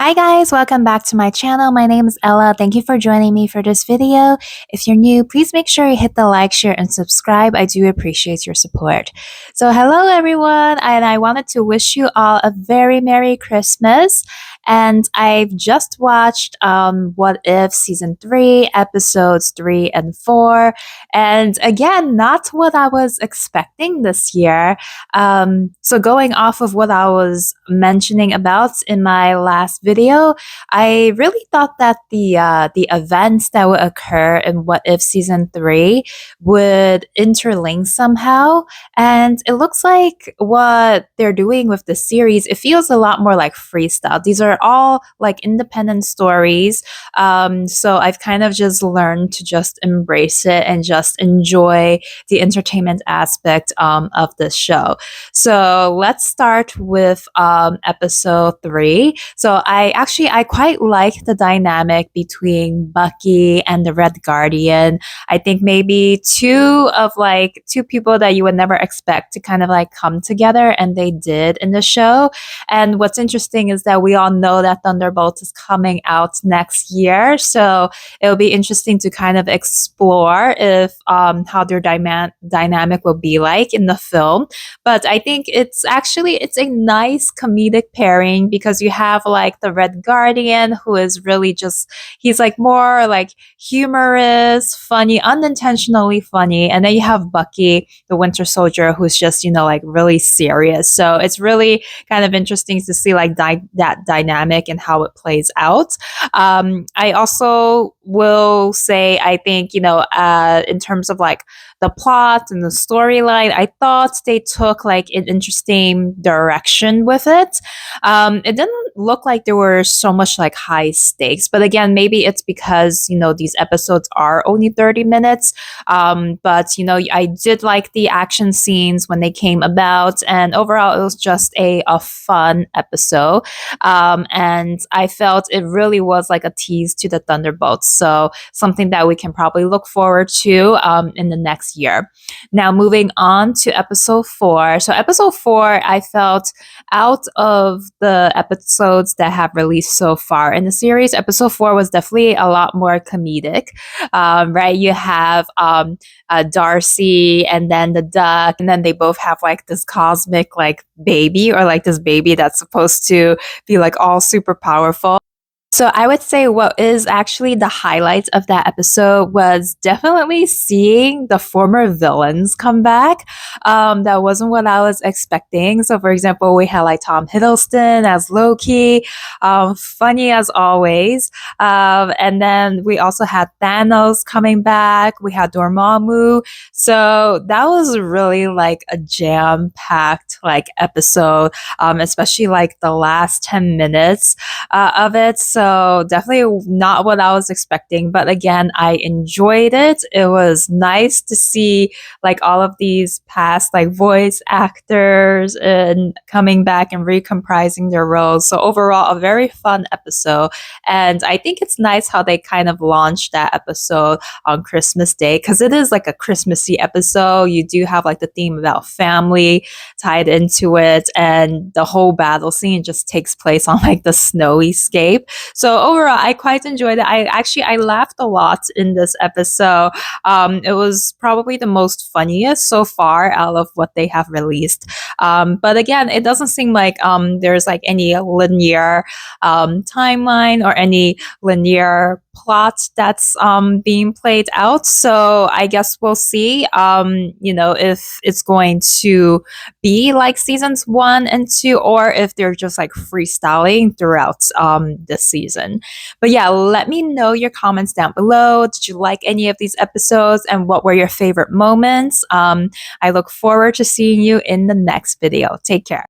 Hi guys, welcome back to my channel. My name is Ella. Thank you for joining me for this video. If you're new, please make sure you hit the like, share, and subscribe. I do appreciate your support. So hello everyone, and I wanted to wish you all a very Merry Christmas. And I've just watched What If Season 3, Episodes 3 and 4. And again, not what I was expecting this year. So going off of what I was mentioning about in my last video, I really thought that the events that would occur in What If Season 3 would interlink somehow. And it looks like what they're doing with the series, it feels a lot more like freestyle. These are all like independent stories. So I've kind of just learned to just embrace it and just enjoy the entertainment aspect of this show. So let's start with episode 3. So I quite like the dynamic between Bucky and the Red Guardian. I think maybe two people that you would never expect to kind of like come together, and they did in the show. And what's interesting is that we all know that Thunderbolts is coming out next year, so it'll be interesting to kind of explore if how their dynamic will be like in the film. But I think it's a nice comedic pairing because you have like the Red Guardian, who is really just, he's like more like humorous, funny, unintentionally funny, and then you have Bucky, the Winter Soldier, who's just, like really serious. So it's really kind of interesting to see like that dynamic and how it plays out. I also will say, I think, in terms of like the plot and the storyline, I thought they took like an interesting direction with it. It didn't look like there were so much like high stakes, but again, maybe it's because, these episodes are only 30 minutes. But I did like the action scenes when they came about, and overall it was just a fun episode. And I felt it really was like a tease to the Thunderbolts. So something that we can probably look forward to in the next year. Now, moving on to episode 4. So episode 4, I felt out of the episodes that have released so far in the series, episode 4 was definitely a lot more comedic, right? You have Darcy and then the duck, and then they both have like this cosmic like baby, or like this baby that's supposed to be like all super powerful. So I would say what is actually the highlight of that episode was definitely seeing the former villains come back. That wasn't what I was expecting. So for example, we had like Tom Hiddleston as Loki, funny as always. And then we also had Thanos coming back. We had Dormammu. So that was really like a jam-packed like episode, especially like the last 10 minutes of it. So definitely not what I was expecting, but again, I enjoyed it. It was nice to see like all of these past like voice actors and coming back and recomprising their roles. So overall, a very fun episode. And I think it's nice how they kind of launched that episode on Christmas Day, because it is like a Christmassy episode. You do have like the theme about family tied into it, and the whole battle scene just takes place on like the snowy scape. So overall, I quite enjoyed it. I laughed a lot in this episode. It was probably the most funniest so far out of what they have released. But again, it doesn't seem like there's like any linear timeline or any linear plot that's being played out. So I guess we'll see if it's going to be like seasons 1 and 2, or if they're just like freestyling throughout this season. But yeah, let me know your comments down below. Did you like any of these episodes, and what were your favorite moments? I look forward to seeing you in the next video. Take care.